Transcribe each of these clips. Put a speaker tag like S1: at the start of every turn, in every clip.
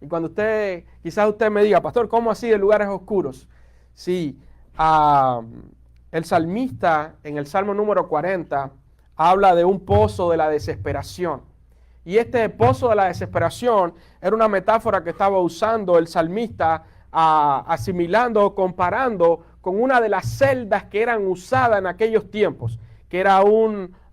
S1: Y cuando quizás usted me diga, pastor, ¿cómo así de lugares oscuros? Sí, el salmista en el Salmo número 40 habla de un pozo de la desesperación. Y este pozo de la desesperación era una metáfora que estaba usando el salmista, asimilando, comparando con una de las celdas que eran usadas en aquellos tiempos, que era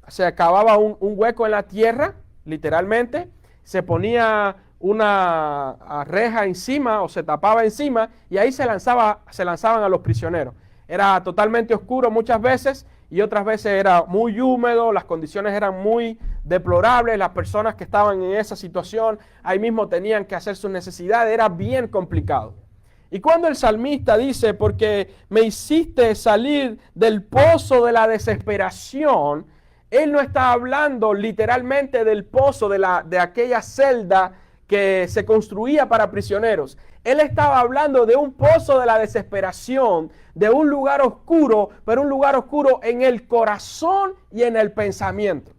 S1: se cavaba un hueco en la tierra, literalmente, se ponía una reja encima o se tapaba encima y ahí se lanzaban a los prisioneros. Era totalmente oscuro muchas veces y otras veces era muy húmedo, las condiciones eran muy deplorables, las personas que estaban en esa situación ahí mismo tenían que hacer sus necesidades, era bien complicado. Y cuando el salmista dice, porque me hiciste salir del pozo de la desesperación, él no está hablando literalmente del pozo de aquella celda que se construía para prisioneros. Él estaba hablando de un pozo de la desesperación, de un lugar oscuro, pero un lugar oscuro en el corazón y en el pensamiento.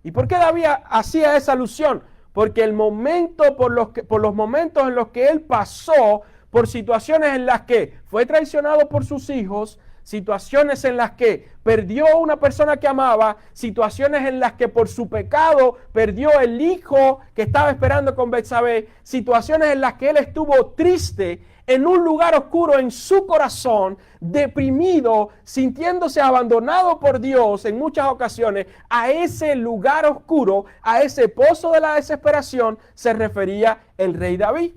S1: ¿Y por qué David hacía esa alusión? Porque el momento, por los momentos en los que él pasó, por situaciones en las que fue traicionado por sus hijos, situaciones en las que perdió una persona que amaba, situaciones en las que por su pecado perdió el hijo que estaba esperando con Betsabé, situaciones en las que él estuvo triste, en un lugar oscuro en su corazón, deprimido, sintiéndose abandonado por Dios en muchas ocasiones. A ese lugar oscuro, a ese pozo de la desesperación, se refería el rey David.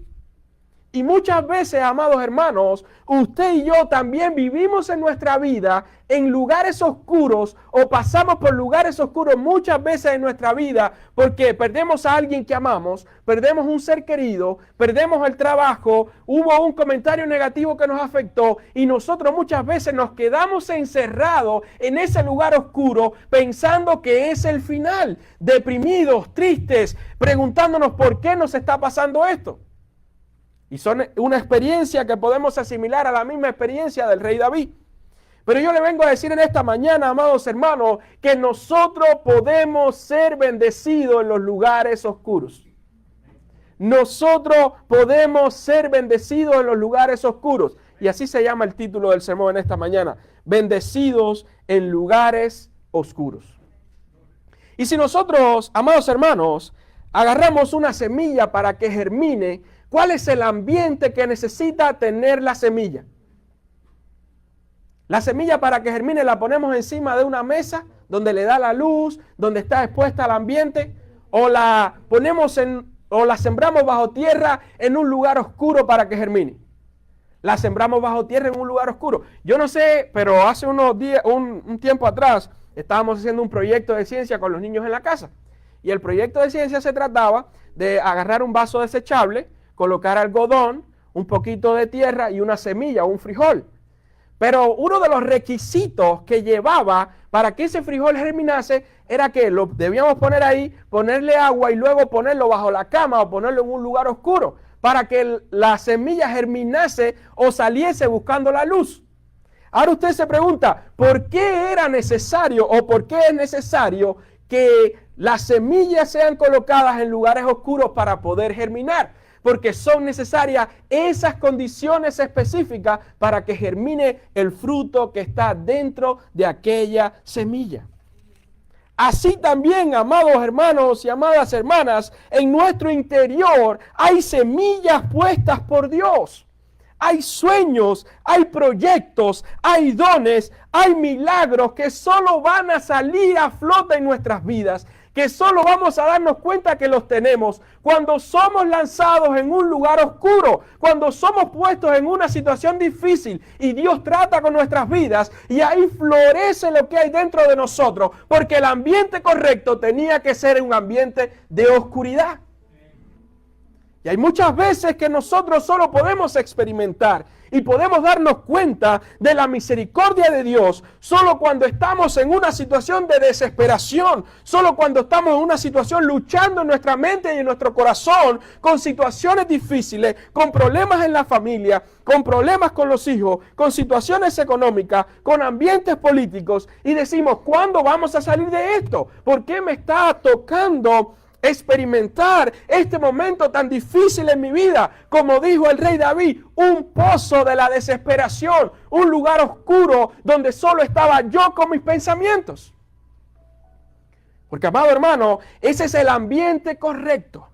S1: Y muchas veces, amados hermanos, usted y yo también vivimos en nuestra vida en lugares oscuros o pasamos por lugares oscuros muchas veces en nuestra vida porque perdemos a alguien que amamos, perdemos un ser querido, perdemos el trabajo, hubo un comentario negativo que nos afectó y nosotros muchas veces nos quedamos encerrados en ese lugar oscuro pensando que es el final, deprimidos, tristes, preguntándonos por qué nos está pasando esto. Y son una experiencia que podemos asimilar a la misma experiencia del rey David. Pero yo le vengo a decir en esta mañana, amados hermanos, que nosotros podemos ser bendecidos en los lugares oscuros. Nosotros podemos ser bendecidos en los lugares oscuros. Y así se llama el título del sermón en esta mañana. Bendecidos en lugares oscuros. Y si nosotros, amados hermanos, agarramos una semilla para que germine, ¿cuál es el ambiente que necesita tener la semilla? La semilla para que germine la ponemos encima de una mesa donde le da la luz, donde está expuesta al ambiente, o la sembramos bajo tierra en un lugar oscuro para que germine. La sembramos bajo tierra en un lugar oscuro. Yo no sé, pero hace unos días, un tiempo atrás, estábamos haciendo un proyecto de ciencia con los niños en la casa. Y el proyecto de ciencia se trataba de agarrar un vaso desechable, colocar algodón, un poquito de tierra y una semilla o un frijol. Pero uno de los requisitos que llevaba para que ese frijol germinase era que lo debíamos poner ahí, ponerle agua y luego ponerlo bajo la cama o ponerlo en un lugar oscuro para que la semilla germinase o saliese buscando la luz. Ahora usted se pregunta, ¿por qué era necesario o por qué es necesario que las semillas sean colocadas en lugares oscuros para poder germinar? Porque son necesarias esas condiciones específicas para que germine el fruto que está dentro de aquella semilla. Así también, amados hermanos y amadas hermanas, en nuestro interior hay semillas puestas por Dios. Hay sueños, hay proyectos, hay dones, hay milagros que solo van a salir a flote en nuestras vidas, que solo vamos a darnos cuenta que los tenemos cuando somos lanzados en un lugar oscuro, cuando somos puestos en una situación difícil y Dios trata con nuestras vidas y ahí florece lo que hay dentro de nosotros, porque el ambiente correcto tenía que ser un ambiente de oscuridad. Y hay muchas veces que nosotros solo podemos experimentar y podemos darnos cuenta de la misericordia de Dios solo cuando estamos en una situación de desesperación, solo cuando estamos en una situación luchando en nuestra mente y en nuestro corazón con situaciones difíciles, con problemas en la familia, con problemas con los hijos, con situaciones económicas, con ambientes políticos y decimos, ¿cuándo vamos a salir de esto? ¿Por qué me está tocando experimentar este momento tan difícil en mi vida, como dijo el rey David, un pozo de la desesperación, un lugar oscuro donde solo estaba yo con mis pensamientos. Porque, amado hermano, ese es el ambiente correcto,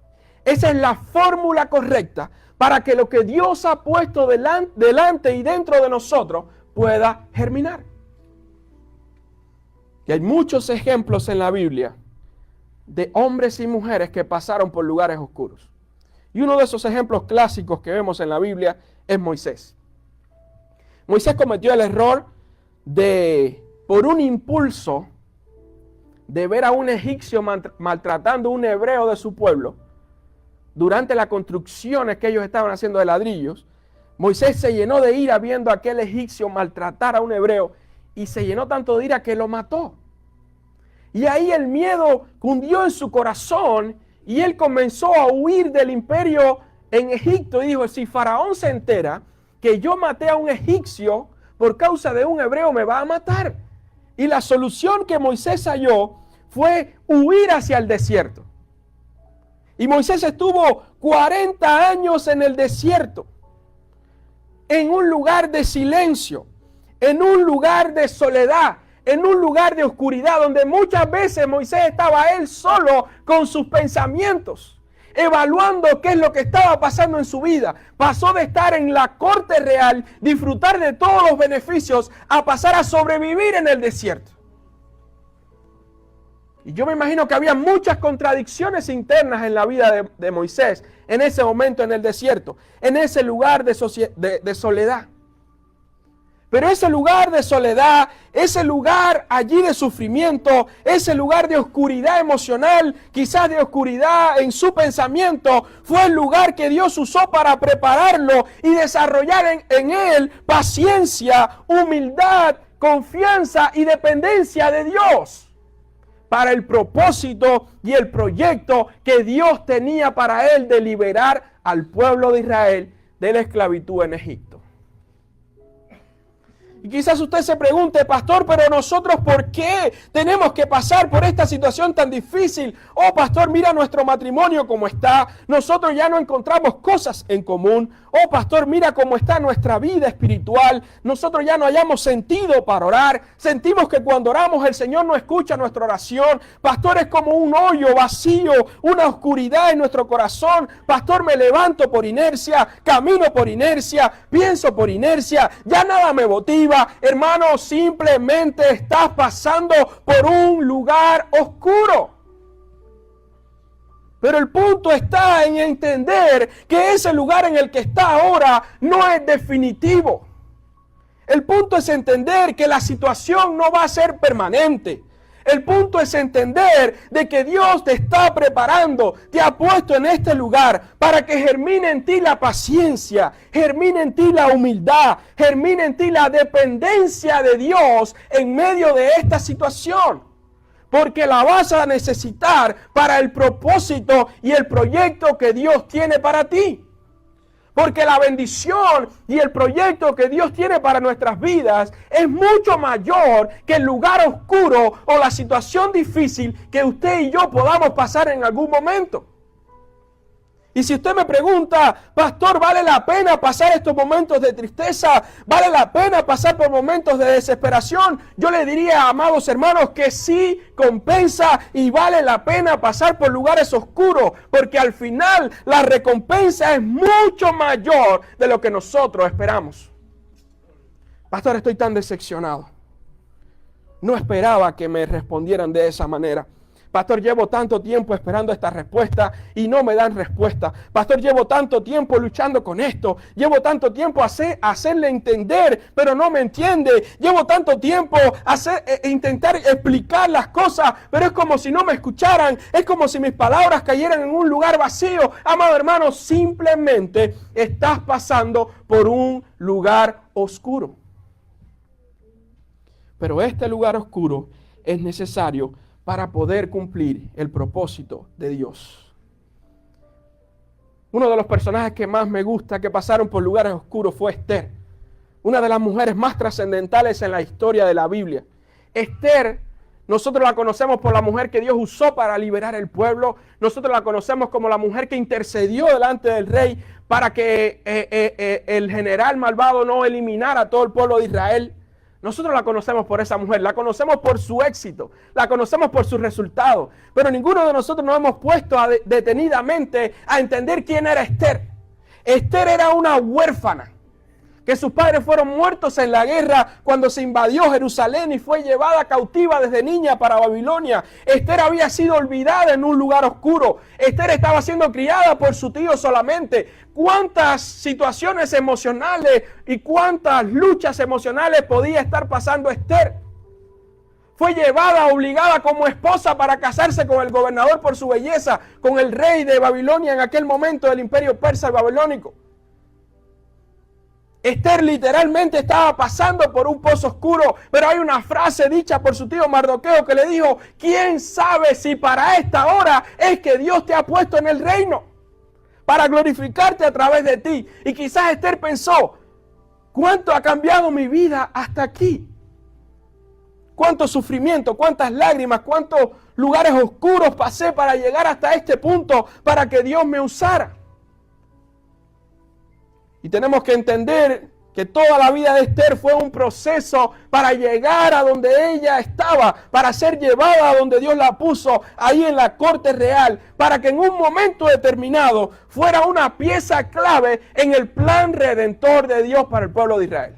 S1: esa es la fórmula correcta para que lo que Dios ha puesto delante y dentro de nosotros pueda germinar. Y hay muchos ejemplos en la Biblia de hombres y mujeres que pasaron por lugares oscuros. Y uno de esos ejemplos clásicos que vemos en la Biblia es Moisés. Moisés cometió el error de, por un impulso, de ver a un egipcio maltratando a un hebreo de su pueblo, durante las construcciones que ellos estaban haciendo de ladrillos. Moisés se llenó de ira viendo a aquel egipcio maltratar a un hebreo y se llenó tanto de ira que lo mató. Y ahí el miedo cundió en su corazón y él comenzó a huir del imperio en Egipto y dijo, si Faraón se entera que yo maté a un egipcio por causa de un hebreo, me va a matar. Y la solución que Moisés halló fue huir hacia el desierto. Y Moisés estuvo 40 años en el desierto, en un lugar de silencio, en un lugar de soledad, en un lugar de oscuridad, donde muchas veces Moisés estaba él solo con sus pensamientos, evaluando qué es lo que estaba pasando en su vida. Pasó de estar en la corte real, disfrutar de todos los beneficios, a pasar a sobrevivir en el desierto. Y yo me imagino que había muchas contradicciones internas en la vida de Moisés en ese momento en el desierto, en ese lugar de soledad. Pero ese lugar de soledad, ese lugar allí de sufrimiento, ese lugar de oscuridad emocional, quizás de oscuridad en su pensamiento, fue el lugar que Dios usó para prepararlo y desarrollar en él paciencia, humildad, confianza y dependencia de Dios, para el propósito y el proyecto que Dios tenía para él de liberar al pueblo de Israel de la esclavitud en Egipto. Y quizás usted se pregunte, pastor, pero nosotros ¿por qué tenemos que pasar por esta situación tan difícil? Oh, pastor, mira nuestro matrimonio cómo está. Nosotros ya no encontramos cosas en común. Oh, pastor, mira cómo está nuestra vida espiritual. Nosotros ya no hallamos sentido para orar. Sentimos que cuando oramos el Señor no escucha nuestra oración. Pastor, es como un hoyo vacío, una oscuridad en nuestro corazón. Pastor, me levanto por inercia, camino por inercia, pienso por inercia. Ya nada me motiva. Hermano, simplemente estás pasando por un lugar oscuro. Pero el punto está en entender que ese lugar en el que está ahora no es definitivo. El punto es entender que la situación no va a ser permanente. El punto es entender de que Dios te está preparando, te ha puesto en este lugar para que germine en ti la paciencia, germine en ti la humildad, germine en ti la dependencia de Dios en medio de esta situación. Porque la vas a necesitar para el propósito y el proyecto que Dios tiene para ti. Porque la bendición y el proyecto que Dios tiene para nuestras vidas es mucho mayor que el lugar oscuro o la situación difícil que usted y yo podamos pasar en algún momento. Y si usted me pregunta, pastor, ¿vale la pena pasar estos momentos de tristeza? ¿Vale la pena pasar por momentos de desesperación? Yo le diría, amados hermanos, que sí compensa y vale la pena pasar por lugares oscuros, porque al final la recompensa es mucho mayor de lo que nosotros esperamos. Pastor, estoy tan decepcionado. No esperaba que me respondieran de esa manera. Pastor, llevo tanto tiempo esperando esta respuesta y no me dan respuesta. Pastor, llevo tanto tiempo luchando con esto. Llevo tanto tiempo hacerle entender, pero no me entiende. Llevo tanto tiempo intentar explicar las cosas, pero es como si no me escucharan. Es como si mis palabras cayeran en un lugar vacío. Amado hermano, simplemente estás pasando por un lugar oscuro. Pero este lugar oscuro es necesario para poder cumplir el propósito de Dios. Uno de los personajes que más me gusta que pasaron por lugares oscuros fue Esther, una de las mujeres más trascendentales en la historia de la Biblia. Esther Nosotros la conocemos por la mujer que Dios usó para liberar el pueblo. Nosotros la conocemos como la mujer que intercedió delante del rey para que el general malvado no eliminara a todo el pueblo de Israel. Nosotros la conocemos por esa mujer, la conocemos por su éxito, la conocemos por sus resultados. Pero ninguno de nosotros nos hemos puesto detenidamente a entender quién era Esther. Esther era una huérfana, que sus padres fueron muertos en la guerra cuando se invadió Jerusalén y fue llevada cautiva desde niña para Babilonia. Esther había sido olvidada en un lugar oscuro. Esther estaba siendo criada por su tío solamente. ¿Cuántas situaciones emocionales y cuántas luchas emocionales podía estar pasando Esther? Fue llevada, obligada como esposa para casarse con el gobernador por su belleza, con el rey de Babilonia en aquel momento del imperio persa y babilónico. Esther literalmente estaba pasando por un pozo oscuro, pero hay una frase dicha por su tío Mardoqueo que le dijo: ¿quién sabe si para esta hora es que Dios te ha puesto en el reino para glorificarte a través de ti? Y quizás Esther pensó: ¿cuánto ha cambiado mi vida hasta aquí? ¿Cuánto sufrimiento, cuántas lágrimas, cuántos lugares oscuros pasé para llegar hasta este punto para que Dios me usara? Y tenemos que entender que toda la vida de Esther fue un proceso para llegar a donde ella estaba, para ser llevada a donde Dios la puso, ahí en la corte real, para que en un momento determinado fuera una pieza clave en el plan redentor de Dios para el pueblo de Israel.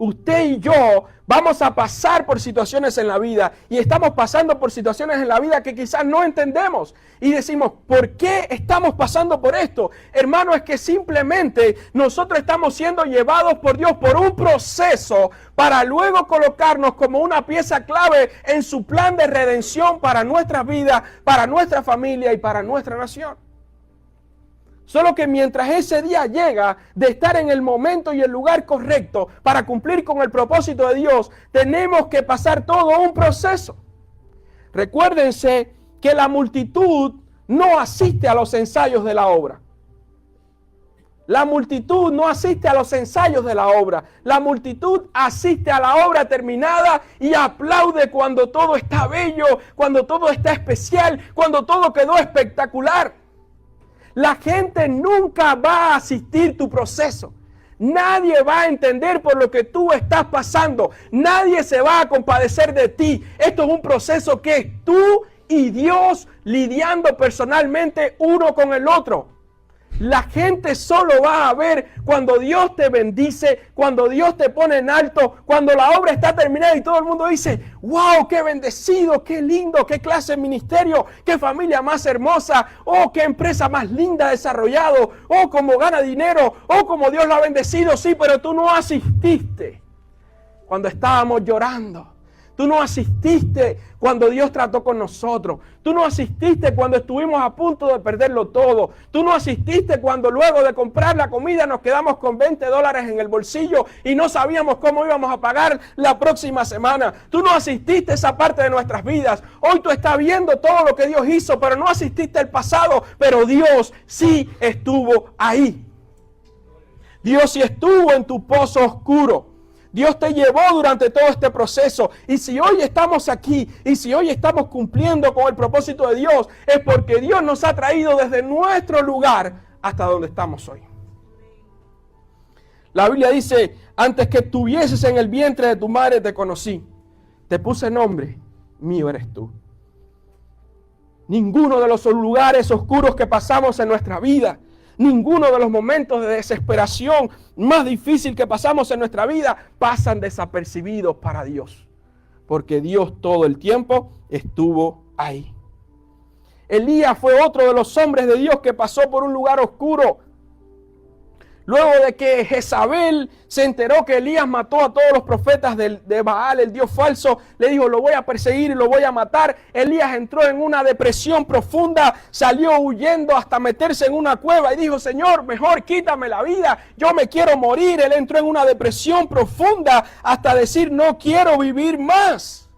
S1: Usted y yo vamos a pasar por situaciones en la vida y estamos pasando por situaciones en la vida que quizás no entendemos y decimos: ¿por qué estamos pasando por esto? Hermano, es que simplemente nosotros estamos siendo llevados por Dios por un proceso para luego colocarnos como una pieza clave en su plan de redención para nuestra vida, para nuestra familia y para nuestra nación. Solo que mientras ese día llega de estar en el momento y el lugar correcto para cumplir con el propósito de Dios, tenemos que pasar todo un proceso. Recuérdense que la multitud no asiste a los ensayos de la obra. La multitud no asiste a los ensayos de la obra. La multitud asiste a la obra terminada y aplaude cuando todo está bello, cuando todo está especial, cuando todo quedó espectacular. La gente nunca va a asistir tu proceso. Nadie va a entender por lo que tú estás pasando. Nadie se va a compadecer de ti. Esto es un proceso que es tú y Dios lidiando personalmente uno con el otro. La gente solo va a ver cuando Dios te bendice, cuando Dios te pone en alto, cuando la obra está terminada y todo el mundo dice: ¡wow! ¡Qué bendecido! ¡Qué lindo! ¡Qué clase de ministerio! ¡Qué familia más hermosa! ¡Oh! ¡Qué empresa más linda ha desarrollado! ¡Oh! ¡Cómo gana dinero! ¡Oh! ¡Cómo Dios lo ha bendecido! Sí, pero tú no asististe cuando estábamos llorando. Tú no asististe cuando Dios trató con nosotros. Tú no asististe cuando estuvimos a punto de perderlo todo. Tú no asististe cuando luego de comprar la comida nos quedamos con $20 en el bolsillo y no sabíamos cómo íbamos a pagar la próxima semana. Tú no asististe a esa parte de nuestras vidas. Hoy tú estás viendo todo lo que Dios hizo, pero no asististe al pasado. Pero Dios sí estuvo ahí. Dios sí estuvo en tu pozo oscuro. Dios te llevó durante todo este proceso. Y si hoy estamos aquí y si hoy estamos cumpliendo con el propósito de Dios, es porque Dios nos ha traído desde nuestro lugar hasta donde estamos hoy. La Biblia dice: antes que estuvieses en el vientre de tu madre te conocí. Te puse nombre, mío eres tú. Ninguno de los lugares oscuros que pasamos en nuestra vida, ninguno de los momentos de desesperación más difícil que pasamos en nuestra vida pasan desapercibidos para Dios. Porque Dios todo el tiempo estuvo ahí. Elías fue otro de los hombres de Dios que pasó por un lugar oscuro. Luego de que Jezabel se enteró que Elías mató a todos los profetas de Baal, el dios falso, le dijo: lo voy a perseguir y lo voy a matar. Elías entró en una depresión profunda, salió huyendo hasta meterse en una cueva y dijo: Señor, mejor quítame la vida, yo me quiero morir. Él entró en una depresión profunda hasta decir: no quiero vivir más.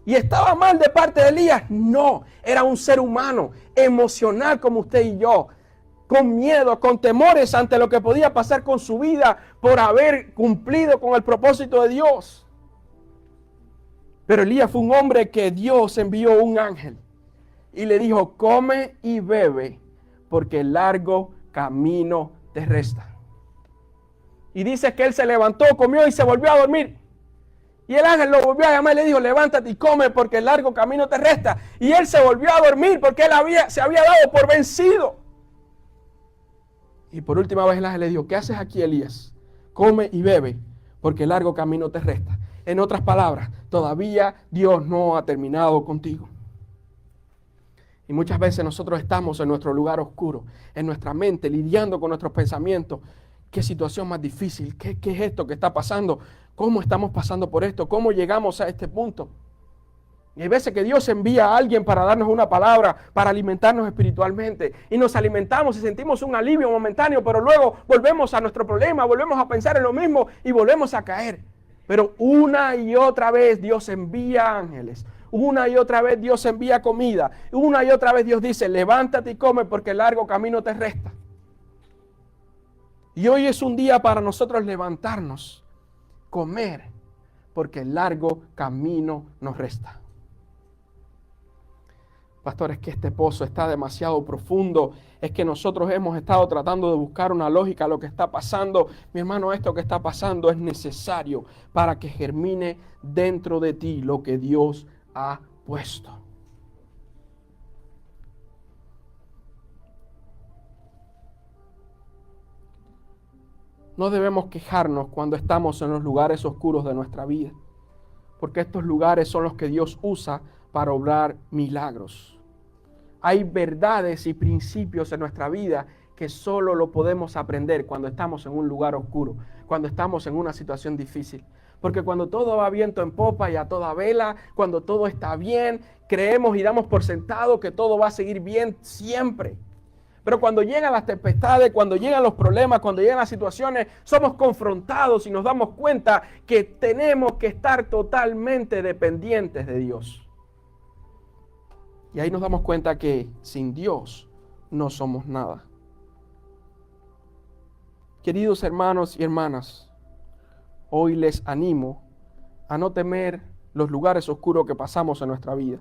S1: ¿Y estaba mal de parte de Elías? No, era un ser humano, emocional como usted y yo, con miedo, con temores ante lo que podía pasar con su vida por haber cumplido con el propósito de Dios. Pero Elías fue un hombre que Dios envió un ángel y le dijo, come y bebe, porque el largo camino te resta. Y dice que él se levantó, comió y se volvió a dormir. Y el ángel lo volvió a llamar y le dijo, levántate y come porque el largo camino te resta. Y él se volvió a dormir porque él se había dado por vencido. Y por última vez el ángel le dijo, ¿qué haces aquí, Elías? Come y bebe porque el largo camino te resta. En otras palabras, todavía Dios no ha terminado contigo. Y muchas veces nosotros estamos en nuestro lugar oscuro, en nuestra mente, lidiando con nuestros pensamientos. ¿Qué situación más difícil? ¿Qué es esto que está pasando? ¿Cómo estamos pasando por esto? ¿Cómo llegamos a este punto? Y hay veces que Dios envía a alguien para darnos una palabra, para alimentarnos espiritualmente. Y nos alimentamos y sentimos un alivio momentáneo, pero luego volvemos a nuestro problema, volvemos a pensar en lo mismo y volvemos a caer. Pero una y otra vez Dios envía ángeles. Una y otra vez Dios envía comida. Una y otra vez Dios dice, levántate y come porque el largo camino te resta. Y hoy es un día para nosotros levantarnos, comer, porque el largo camino nos resta. Pastor, es que este pozo está demasiado profundo. Es que nosotros hemos estado tratando de buscar una lógica a lo que está pasando. Mi hermano, esto que está pasando es necesario para que germine dentro de ti lo que Dios ha puesto. No debemos quejarnos cuando estamos en los lugares oscuros de nuestra vida, porque estos lugares son los que Dios usa para obrar milagros. Hay verdades y principios en nuestra vida que solo lo podemos aprender cuando estamos en un lugar oscuro, cuando estamos en una situación difícil. Porque cuando todo va viento en popa y a toda vela, cuando todo está bien, creemos y damos por sentado que todo va a seguir bien siempre. Pero cuando llegan las tempestades, cuando llegan los problemas, cuando llegan las situaciones, somos confrontados y nos damos cuenta que tenemos que estar totalmente dependientes de Dios. Y ahí nos damos cuenta que sin Dios no somos nada. Queridos hermanos y hermanas, hoy les animo a no temer los lugares oscuros que pasamos en nuestra vida.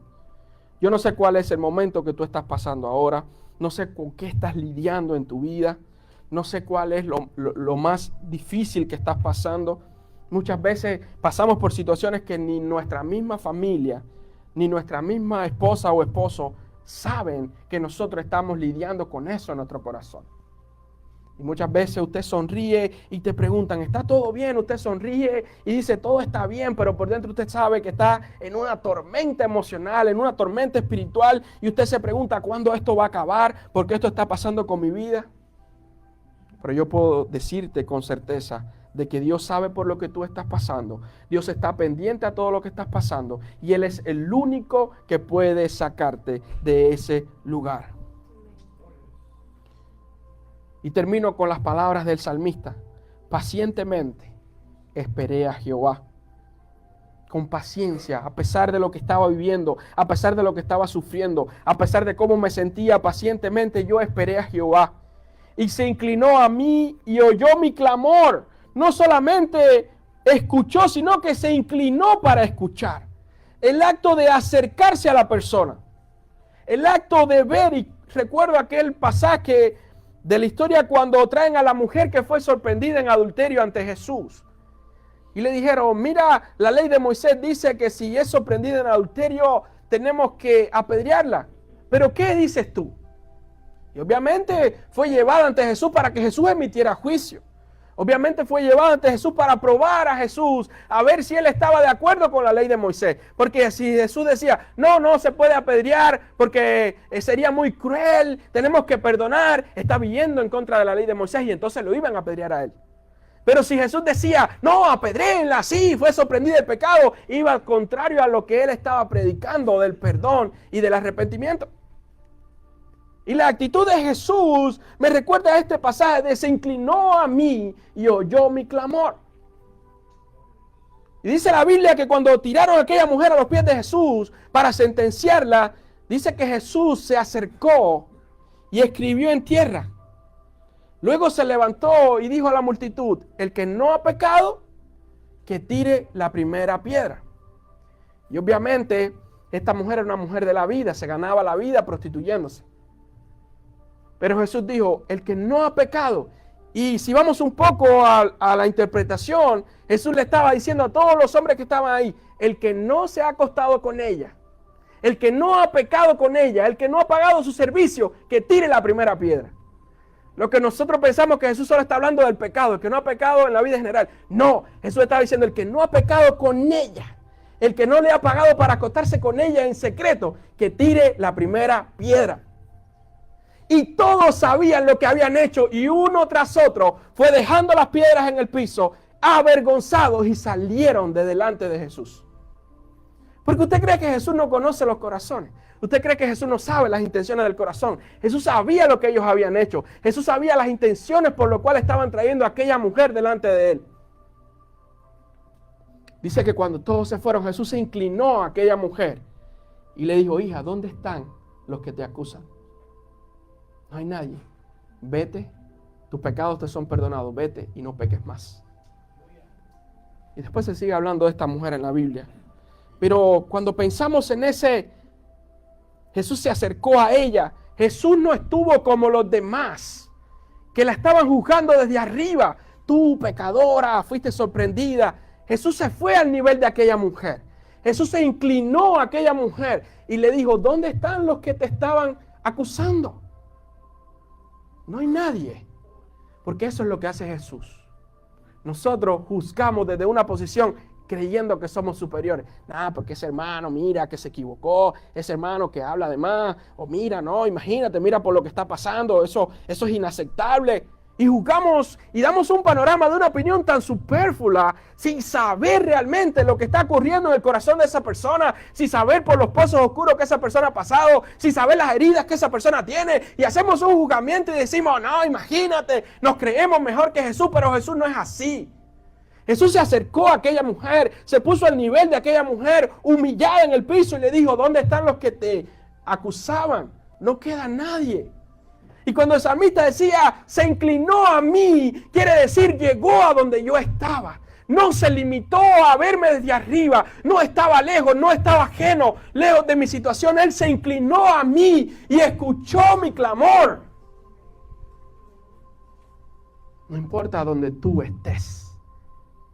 S1: Yo no sé cuál es el momento que tú estás pasando ahora. No sé con qué estás lidiando en tu vida. No sé cuál es lo más difícil que estás pasando. Muchas veces pasamos por situaciones que ni nuestra misma familia, ni nuestra misma esposa o esposo saben que nosotros estamos lidiando con eso en nuestro corazón. Y muchas veces usted sonríe y te preguntan, ¿está todo bien? Usted sonríe y dice, todo está bien, pero por dentro usted sabe que está en una tormenta emocional, en una tormenta espiritual, y usted se pregunta, ¿cuándo esto va a acabar? ¿Por qué esto está pasando con mi vida? Pero yo puedo decirte con certeza de que Dios sabe por lo que tú estás pasando. Dios está pendiente a todo lo que estás pasando, y Él es el único que puede sacarte de ese lugar. Y termino con las palabras del salmista. Pacientemente esperé a Jehová. Con paciencia, a pesar de lo que estaba viviendo, a pesar de lo que estaba sufriendo, a pesar de cómo me sentía, pacientemente yo esperé a Jehová. Y se inclinó a mí y oyó mi clamor. No solamente escuchó, sino que se inclinó para escuchar. El acto de acercarse a la persona. El acto de ver, y recuerdo aquel pasaje de la historia cuando traen a la mujer que fue sorprendida en adulterio ante Jesús. Y le dijeron, mira, la ley de Moisés dice que si es sorprendida en adulterio, tenemos que apedrearla. Pero ¿qué dices tú? Y obviamente fue llevada ante Jesús para que Jesús emitiera juicio. Obviamente fue llevado ante Jesús para probar a Jesús, a ver si él estaba de acuerdo con la ley de Moisés. Porque si Jesús decía, no se puede apedrear porque sería muy cruel, tenemos que perdonar, está viviendo en contra de la ley de Moisés, y entonces lo iban a apedrear a él. Pero si Jesús decía, no, apedréenla, sí, fue sorprendido el pecado, iba al contrario a lo que él estaba predicando del perdón y del arrepentimiento. Y la actitud de Jesús me recuerda a este pasaje de se inclinó a mí y oyó mi clamor. Y dice la Biblia que cuando tiraron a aquella mujer a los pies de Jesús para sentenciarla, dice que Jesús se acercó y escribió en tierra. Luego se levantó y dijo a la multitud, el que no ha pecado, que tire la primera piedra. Y obviamente esta mujer era una mujer de la vida, se ganaba la vida prostituyéndose. Pero Jesús dijo, el que no ha pecado. Y si vamos un poco a la interpretación, Jesús le estaba diciendo a todos los hombres que estaban ahí, el que no se ha acostado con ella, el que no ha pecado con ella, el que no ha pagado su servicio, que tire la primera piedra. Lo que nosotros pensamos que Jesús solo está hablando del pecado, el que no ha pecado en la vida general. No, Jesús estaba diciendo el que no ha pecado con ella, el que no le ha pagado para acostarse con ella en secreto, que tire la primera piedra. Y todos sabían lo que habían hecho y uno tras otro fue dejando las piedras en el piso, avergonzados, y salieron de delante de Jesús. Porque usted cree que Jesús no conoce los corazones. Usted cree que Jesús no sabe las intenciones del corazón. Jesús sabía lo que ellos habían hecho. Jesús sabía las intenciones por las cuales estaban trayendo a aquella mujer delante de él. Dice que cuando todos se fueron, Jesús se inclinó a aquella mujer y le dijo, hija, ¿dónde están los que te acusan? No hay nadie. Vete, tus pecados te son perdonados. Vete y no peques más. Y después se sigue hablando de esta mujer en la Biblia. Pero cuando pensamos en ese, Jesús se acercó a ella. Jesús no estuvo como los demás, que la estaban juzgando desde arriba. Tú, pecadora, fuiste sorprendida. Jesús se fue al nivel de aquella mujer. Jesús se inclinó a aquella mujer y le dijo, ¿dónde están los que te estaban acusando? No hay nadie. Porque eso es lo que hace Jesús. Nosotros juzgamos desde una posición creyendo que somos superiores. Nada, porque ese hermano, mira que se equivocó, ese hermano que habla de más, o mira, no, imagínate, mira por lo que está pasando, eso es inaceptable. Y juzgamos y damos un panorama de una opinión tan superflua, sin saber realmente lo que está ocurriendo en el corazón de esa persona, sin saber por los pozos oscuros que esa persona ha pasado, sin saber las heridas que esa persona tiene, y hacemos un juzgamiento y decimos, no, imagínate, nos creemos mejor que Jesús, pero Jesús no es así. Jesús se acercó a aquella mujer, se puso al nivel de aquella mujer, humillada en el piso, y le dijo, ¿dónde están los que te acusaban? No queda nadie. Y cuando el salmista decía, se inclinó a mí, quiere decir, llegó a donde yo estaba. No se limitó a verme desde arriba, no estaba lejos, no estaba ajeno, lejos de mi situación. Él se inclinó a mí y escuchó mi clamor. No importa donde tú estés,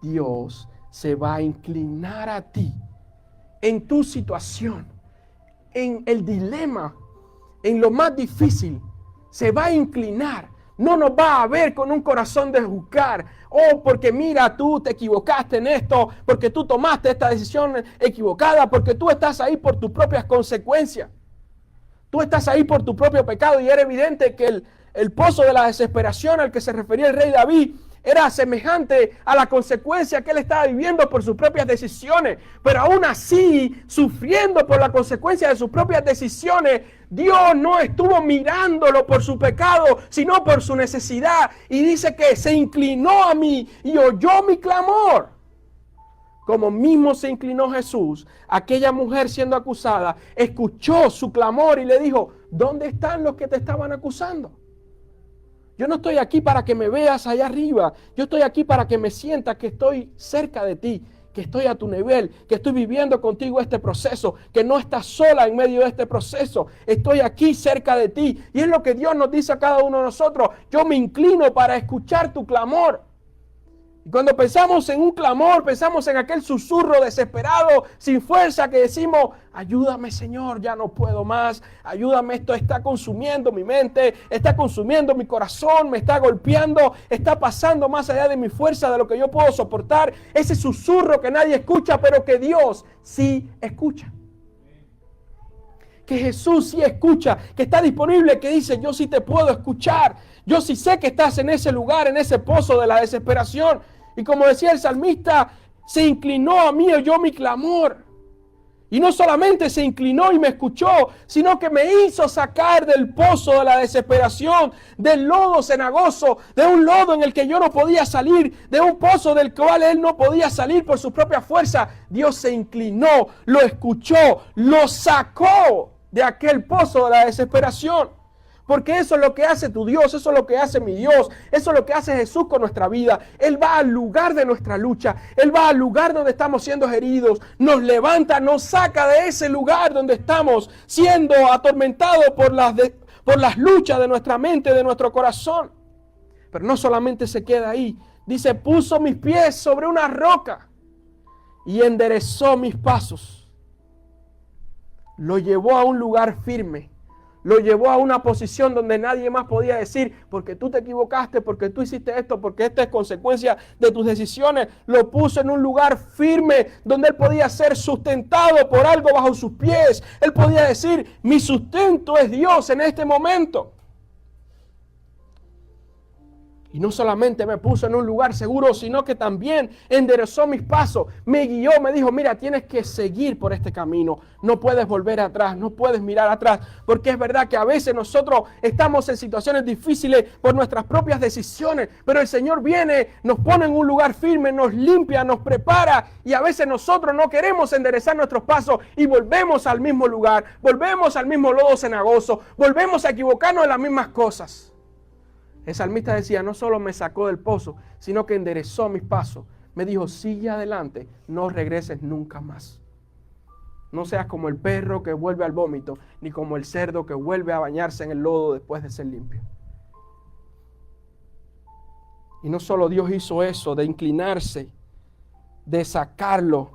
S1: Dios se va a inclinar a ti en tu situación, en el dilema, en lo más difícil. Se va a inclinar, no nos va a ver con un corazón de juzgar. Oh, porque mira, tú te equivocaste en esto, porque tú tomaste esta decisión equivocada, porque tú estás ahí por tus propias consecuencias. Tú estás ahí por tu propio pecado y era evidente que el pozo de la desesperación al que se refería el rey David era semejante a la consecuencia que él estaba viviendo por sus propias decisiones. Pero aún así, sufriendo por la consecuencia de sus propias decisiones, Dios no estuvo mirándolo por su pecado, sino por su necesidad. Y dice que se inclinó a mí y oyó mi clamor. Como mismo se inclinó Jesús, aquella mujer siendo acusada, escuchó su clamor y le dijo, ¿dónde están los que te estaban acusando? Yo no estoy aquí para que me veas allá arriba. Yo estoy aquí para que me sientas que estoy cerca de ti, que estoy a tu nivel, que estoy viviendo contigo este proceso, que no estás sola en medio de este proceso. Estoy aquí cerca de ti. Y es lo que Dios nos dice a cada uno de nosotros. Yo me inclino para escuchar tu clamor. Y cuando pensamos en un clamor, pensamos en aquel susurro desesperado, sin fuerza, que decimos, ayúdame Señor, ya no puedo más, ayúdame, esto está consumiendo mi mente, está consumiendo mi corazón, me está golpeando, está pasando más allá de mi fuerza, de lo que yo puedo soportar, ese susurro que nadie escucha, pero que Dios sí escucha. Que Jesús sí escucha, que está disponible, que dice, yo sí te puedo escuchar, yo sí sé que estás en ese lugar, en ese pozo de la desesperación. Y como decía el salmista, se inclinó a mí, oyó mi clamor. Y no solamente se inclinó y me escuchó, sino que me hizo sacar del pozo de la desesperación, del lodo cenagoso, de un lodo en el que yo no podía salir, de un pozo del cual él no podía salir por su propia fuerza. Dios se inclinó, lo escuchó, lo sacó de aquel pozo de la desesperación. Porque eso es lo que hace tu Dios, eso es lo que hace mi Dios, eso es lo que hace Jesús con nuestra vida. Él va al lugar de nuestra lucha, Él va al lugar donde estamos siendo heridos, nos levanta, nos saca de ese lugar donde estamos siendo atormentados por las luchas de nuestra mente, de nuestro corazón. Pero no solamente se queda ahí, dice, puso mis pies sobre una roca y enderezó mis pasos. Lo llevó a un lugar firme. Lo llevó a una posición donde nadie más podía decir, porque tú te equivocaste, porque tú hiciste esto, porque esta es consecuencia de tus decisiones. Lo puso en un lugar firme donde él podía ser sustentado por algo bajo sus pies. Él podía decir, mi sustento es Dios en este momento. Y no solamente me puso en un lugar seguro, sino que también enderezó mis pasos, me guió, me dijo, mira, tienes que seguir por este camino, no puedes volver atrás, no puedes mirar atrás, porque es verdad que a veces nosotros estamos en situaciones difíciles por nuestras propias decisiones, pero el Señor viene, nos pone en un lugar firme, nos limpia, nos prepara, y a veces nosotros no queremos enderezar nuestros pasos y volvemos al mismo lugar, volvemos al mismo lodo cenagoso, volvemos a equivocarnos en las mismas cosas. El salmista decía, no solo me sacó del pozo, sino que enderezó mis pasos. Me dijo, sigue adelante, no regreses nunca más. No seas como el perro que vuelve al vómito, ni como el cerdo que vuelve a bañarse en el lodo después de ser limpio. Y no solo Dios hizo eso, de inclinarse, de sacarlo,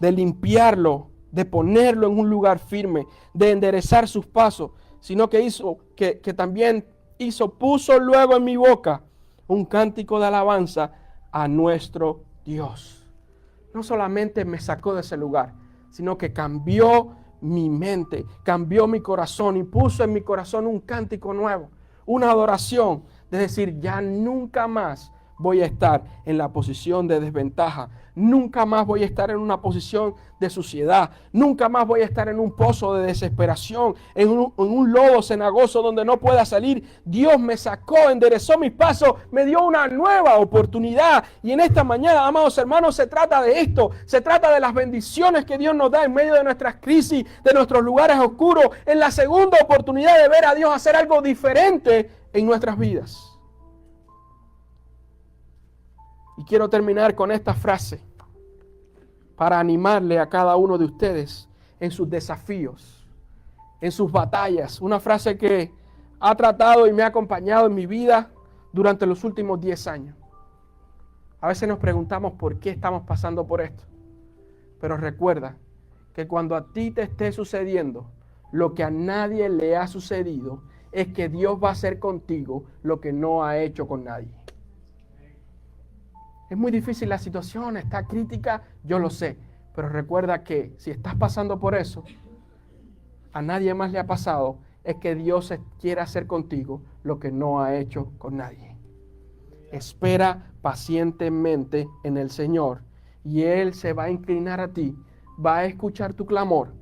S1: de limpiarlo, de ponerlo en un lugar firme, de enderezar sus pasos, sino que hizo que también puso luego en mi boca un cántico de alabanza a nuestro Dios. No solamente me sacó de ese lugar, sino que cambió mi mente, cambió mi corazón y puso en mi corazón un cántico nuevo, una adoración, de decir, ya nunca más voy a estar en la posición de desventaja, nunca más voy a estar en una posición de suciedad, nunca más voy a estar en un pozo de desesperación, en un lodo cenagoso donde no pueda salir. Dios me sacó, enderezó mis pasos, me dio una nueva oportunidad. Y en esta mañana, amados hermanos, se trata de esto, se trata de las bendiciones que Dios nos da en medio de nuestras crisis, de nuestros lugares oscuros, en la segunda oportunidad de ver a Dios hacer algo diferente en nuestras vidas. Y quiero terminar con esta frase para animarle a cada uno de ustedes en sus desafíos, en sus batallas. Una frase que ha tratado y me ha acompañado en mi vida durante los últimos 10 años. A veces nos preguntamos por qué estamos pasando por esto. Pero recuerda que cuando a ti te esté sucediendo lo que a nadie le ha sucedido, es que Dios va a hacer contigo lo que no ha hecho con nadie. Es muy difícil la situación, está crítica, yo lo sé. Pero recuerda que si estás pasando por eso, a nadie más le ha pasado, es que Dios quiere hacer contigo lo que no ha hecho con nadie. Espera pacientemente en el Señor y Él se va a inclinar a ti, va a escuchar tu clamor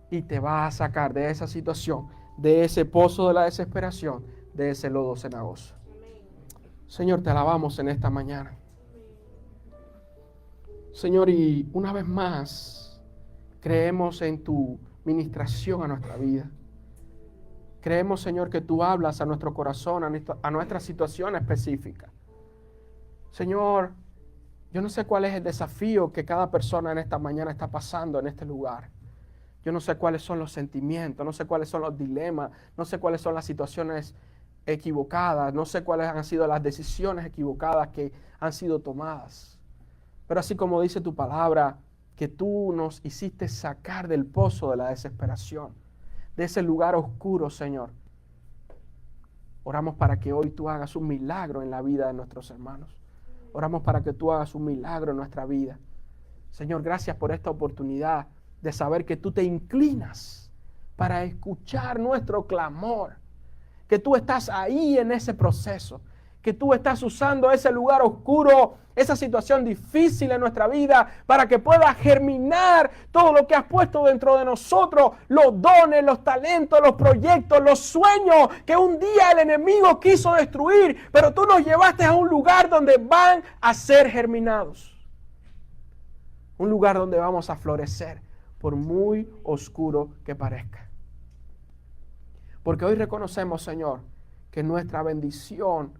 S1: y te va a sacar de esa situación, de ese pozo de la desesperación, de ese lodo cenagoso. Señor, te alabamos en esta mañana. Señor, y una vez más, creemos en tu ministración a nuestra vida. Creemos, Señor, que tú hablas a nuestro corazón, a nuestra situación específica. Señor, yo no sé cuál es el desafío que cada persona en esta mañana está pasando en este lugar. Yo no sé cuáles son los sentimientos, no sé cuáles son los dilemas, no sé cuáles son las situaciones equivocadas, no sé cuáles han sido las decisiones equivocadas que han sido tomadas. Pero así como dice tu palabra, que tú nos hiciste sacar del pozo de la desesperación, de ese lugar oscuro, Señor. Oramos para que hoy tú hagas un milagro en la vida de nuestros hermanos. Oramos para que tú hagas un milagro en nuestra vida. Señor, gracias por esta oportunidad de saber que tú te inclinas para escuchar nuestro clamor, que tú estás ahí en ese proceso, que tú estás usando ese lugar oscuro, esa situación difícil en nuestra vida para que pueda germinar todo lo que has puesto dentro de nosotros, los dones, los talentos, los proyectos, los sueños que un día el enemigo quiso destruir, pero tú nos llevaste a un lugar donde van a ser germinados. Un lugar donde vamos a florecer, por muy oscuro que parezca. Porque hoy reconocemos, Señor, que nuestra bendición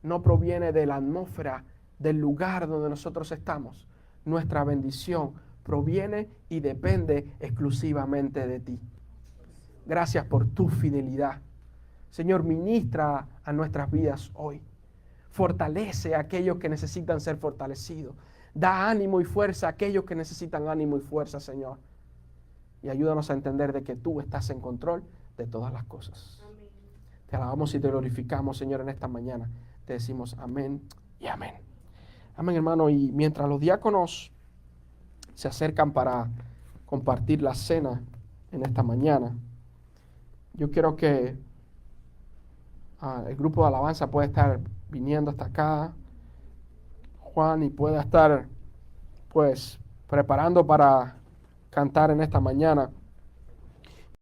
S1: no proviene de la atmósfera, del lugar donde nosotros estamos. Nuestra bendición proviene y depende exclusivamente de ti. Gracias por tu fidelidad. Señor, ministra a nuestras vidas hoy. Fortalece a aquellos que necesitan ser fortalecidos. Da ánimo y fuerza a aquellos que necesitan ánimo y fuerza, Señor. Y ayúdanos a entender de que tú estás en control de todas las cosas. Amén. Te alabamos y te glorificamos, Señor, en esta mañana. Te decimos amén y amén. Amén, hermano. Y mientras los diáconos se acercan para compartir la cena en esta mañana, yo quiero que el grupo de alabanza pueda estar viniendo hasta acá, Juan, y pueda estar pues preparando para cantar en esta mañana.